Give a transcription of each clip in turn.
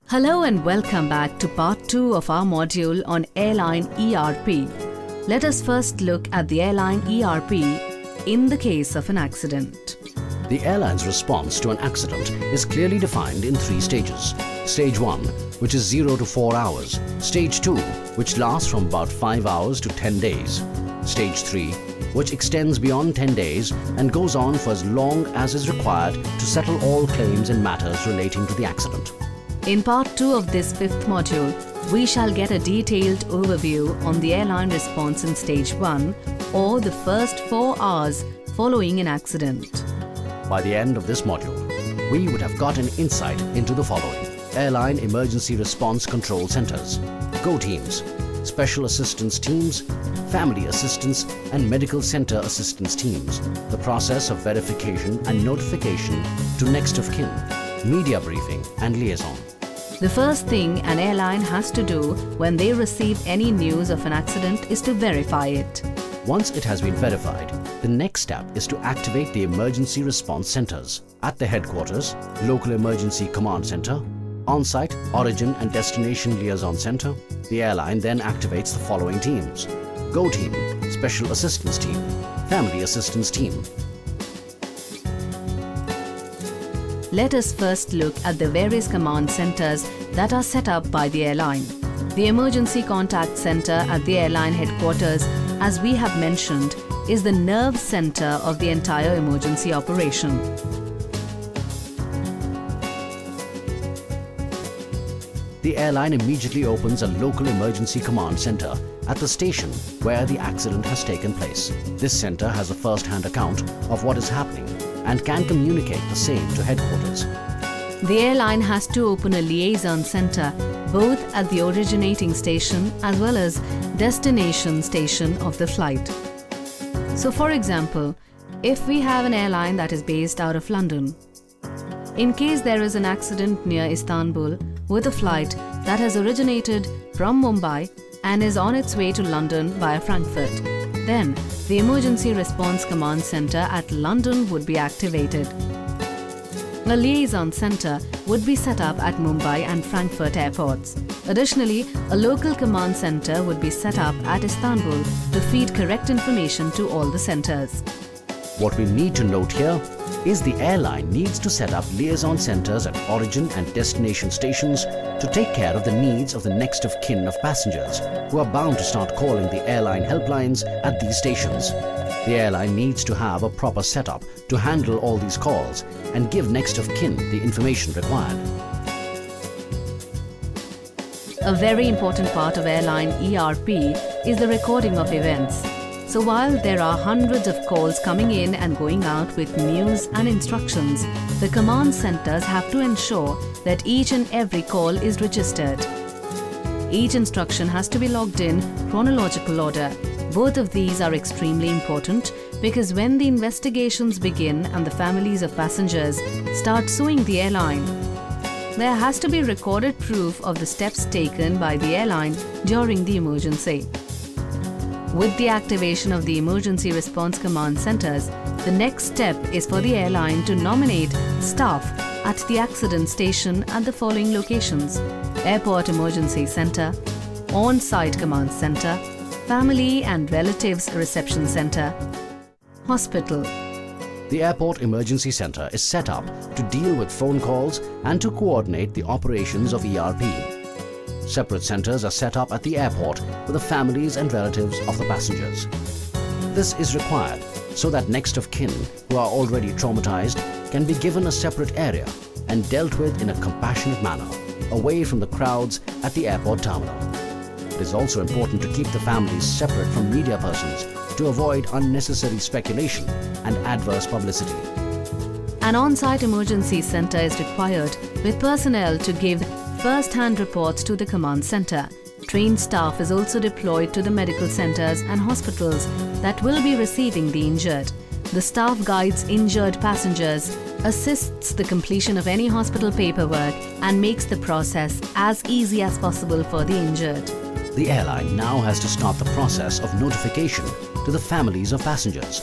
Hello and welcome back to part 2 of our module on airline ERP. Let us first look at the airline ERP in the case of an accident. The airline's response to an accident is clearly defined in 3 stages. Stage 1, which is 0 to 4 hours. Stage 2, which lasts from about 5 hours to 10 days. Stage 3, which extends beyond 10 days and goes on for as long as is required to settle all claims and matters relating to the accident. In part 2 of this 5th module, we shall get a detailed overview on the airline response in stage 1 or the first 4 hours following an accident. By the end of this module, we would have got an insight into the following: Airline Emergency Response Control Centers, GO teams, Special Assistance teams, Family Assistance and Medical Center Assistance teams, the process of verification and notification to next of kin, media briefing and liaison. The first thing an airline has to do when they receive any news of an accident is to verify it. Once it has been verified, the next step is to activate the emergency response centers. At the headquarters, Local Emergency Command Center, on-site Origin and Destination Liaison Center, the airline then activates the following teams: GO team, Special Assistance team, Family Assistance team. Let us first look at the various command centers that are set up by the airline. The Emergency Contact Center at the airline headquarters, as we have mentioned, is the nerve center of the entire emergency operation. The airline immediately opens a local emergency command center at the station where the accident has taken place. This center has a first-hand account of what is happening and can communicate the same to headquarters. The airline has to open a liaison center both at the originating station as well as destination station of the flight. So for example, if we have an airline that is based out of London, in case there is an accident near Istanbul with a flight that has originated from Mumbai and is on its way to London via Frankfurt, then the Emergency Response Command Center at London would be activated. A liaison center would be set up at Mumbai and Frankfurt airports. Additionally, a local command center would be set up at Istanbul to feed correct information to all the centers. What we need to note here is the airline needs to set up liaison centers at origin and destination stations to take care of the needs of the next of kin of passengers who are bound to start calling the airline helplines at these stations. The airline needs to have a proper setup to handle all these calls and give next of kin the information required. A very important part of airline ERP is the recording of events. So while there are hundreds of calls coming in and going out with news and instructions, the command centers have to ensure that each and every call is registered. Each instruction has to be logged in chronological order. Both of these are extremely important because when the investigations begin and the families of passengers start suing the airline, there has to be recorded proof of the steps taken by the airline during the emergency. With the activation of the Emergency Response Command Centers, the next step is for the airline to nominate staff at the accident station at the following locations: Airport Emergency Center, On-Site Command Center, Family and Relatives Reception Center, Hospital. The Airport Emergency Center is set up to deal with phone calls and to coordinate the operations of ERP. Separate centers are set up at the airport for the families and relatives of the passengers. This is required so that next of kin who are already traumatized can be given a separate area and dealt with in a compassionate manner, away from the crowds at the airport terminal. It is also important to keep the families separate from media persons to avoid unnecessary speculation and adverse publicity. An on-site emergency center is required with personnel to give first-hand reports to the command center. Trained staff is also deployed to the medical centers and hospitals that will be receiving the injured. The staff guides injured passengers, assists the completion of any hospital paperwork and makes the process as easy as possible for the injured. The airline now has to start the process of notification to the families of passengers.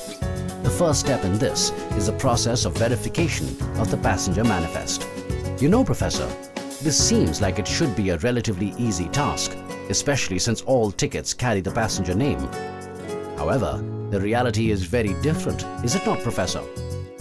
The first step in this is the process of verification of the passenger manifest. You know, Professor, this seems like it should be a relatively easy task, especially since all tickets carry the passenger name. However, the reality is very different, is it not, Professor?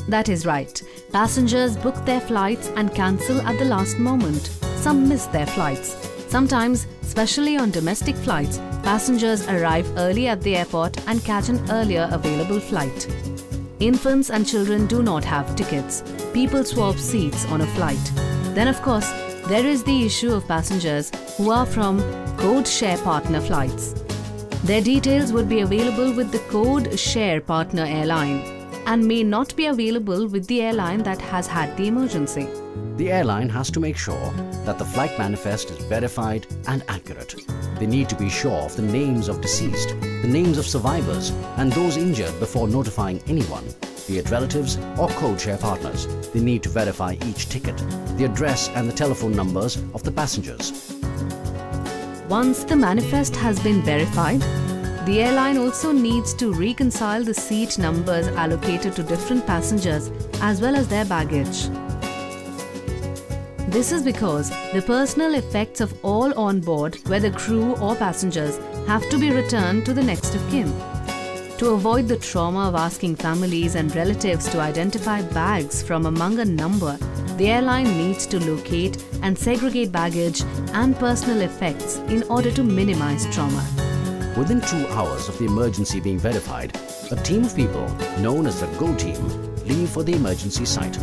That is right. Passengers book their flights and cancel at the last moment. Some miss their flights. Sometimes, especially on domestic flights, passengers arrive early at the airport and catch an earlier available flight. Infants and children do not have tickets. People swap seats on a flight. Then, of course, there is the issue of passengers who are from code share partner flights. Their details would be available with the code share partner airline and may not be available with the airline that has had the emergency. The airline has to make sure that the flight manifest is verified and accurate. They need to be sure of the names of deceased, the names of survivors, and those injured before notifying anyone, be it relatives or code share partners. They need to verify each ticket, the address and the telephone numbers of the passengers. Once the manifest has been verified, the airline also needs to reconcile the seat numbers allocated to different passengers as well as their baggage. This is because the personal effects of all on board, whether crew or passengers, have to be returned to the next of kin. To avoid the trauma of asking families and relatives to identify bags from among a number, the airline needs to locate and segregate baggage and personal effects in order to minimize trauma. Within 2 hours of the emergency being verified, a team of people, known as the GO team, leave for the emergency site.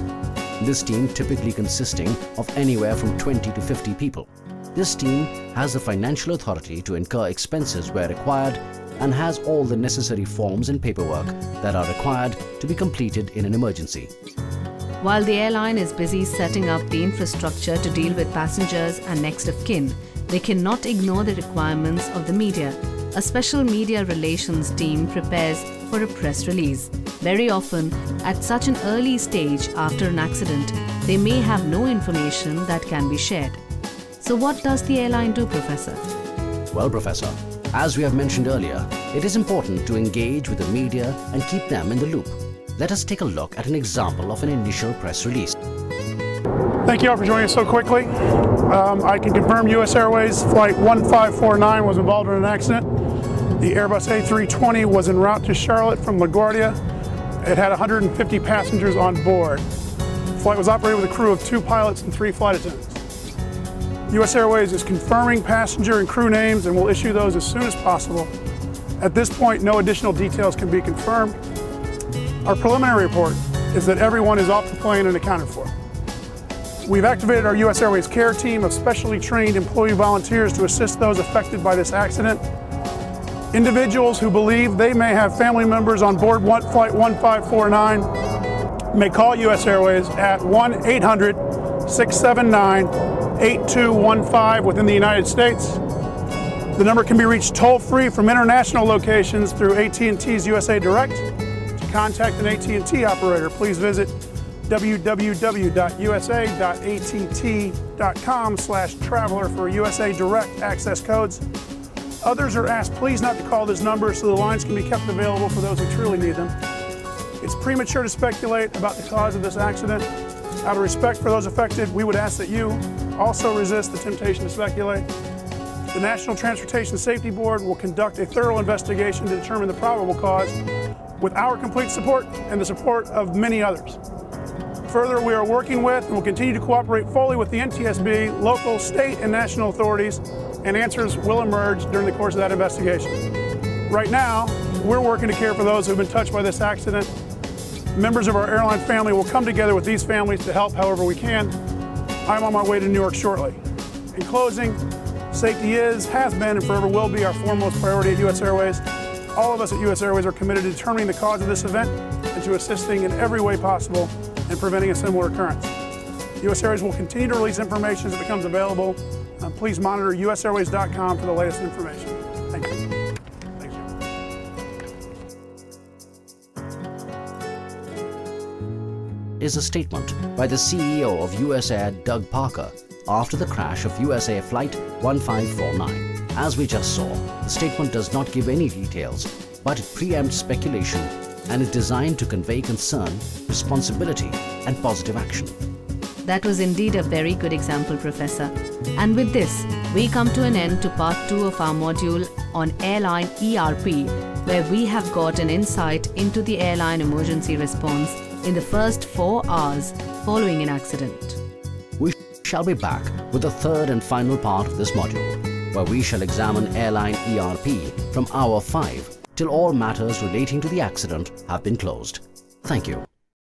This team typically consisting of anywhere from 20 to 50 people. This team has the financial authority to incur expenses where required and has all the necessary forms and paperwork that are required to be completed in an emergency. While the airline is busy setting up the infrastructure to deal with passengers and next of kin, they cannot ignore the requirements of the media. A special media relations team prepares for a press release. Very often, at such an early stage after an accident, they may have no information that can be shared. So what does the airline do, Professor? Well, Professor, as we have mentioned earlier, it is important to engage with the media and keep them in the loop. Let us take a look at an example of an initial press release. Thank you all for joining us so quickly. I can confirm U.S. Airways Flight 1549 was involved in an accident. The Airbus A320 was en route to Charlotte from LaGuardia. It had 150 passengers on board. The flight was operated with a crew of 2 pilots and 3 flight attendants. U.S. Airways is confirming passenger and crew names and will issue those as soon as possible. At this point, no additional details can be confirmed. Our preliminary report is that everyone is off the plane and accounted for. We've activated our U.S. Airways care team of specially trained employee volunteers to assist those affected by this accident. Individuals who believe they may have family members on board Flight 1549 may call U.S. Airways at 1-800-679-8215 within the United States. The number can be reached toll-free from international locations through AT&T's USA Direct. To contact an AT&T operator, please visit www.usa.att.com/traveler for USA Direct access codes. Others are asked please not to call this number so the lines can be kept available for those who truly need them. It's premature to speculate about the cause of this accident. Out of respect for those affected, we would ask that you also resist the temptation to speculate. The National Transportation Safety Board will conduct a thorough investigation to determine the probable cause with our complete support and the support of many others. Further, we are working with and will continue to cooperate fully with the NTSB, local, state, and national authorities, and answers will emerge during the course of that investigation. Right now, we're working to care for those who have been touched by this accident. Members of our airline family will come together with these families to help however we can. I'm on my way to New York shortly. In closing, safety is, has been, and forever will be our foremost priority at U.S. Airways. All of us at U.S. Airways are committed to determining the cause of this event and to assisting in every way possible in preventing a similar occurrence. U.S. Airways will continue to release information as it becomes available. Please monitor usairways.com for the latest information. Thank you. Thank you. Is a statement by the CEO of US Air, Doug Parker, after the crash of USA Flight 1549. As we just saw, the statement does not give any details, but it preempts speculation and is designed to convey concern, responsibility and positive action. That was indeed a very good example, Professor. And with this, we come to an end to part 2 of our module on airline ERP, where we have got an insight into the airline emergency response in the first 4 hours following an accident. We shall be back with the third and final part of this module, where we shall examine airline ERP from hour 5 till all matters relating to the accident have been closed. Thank you.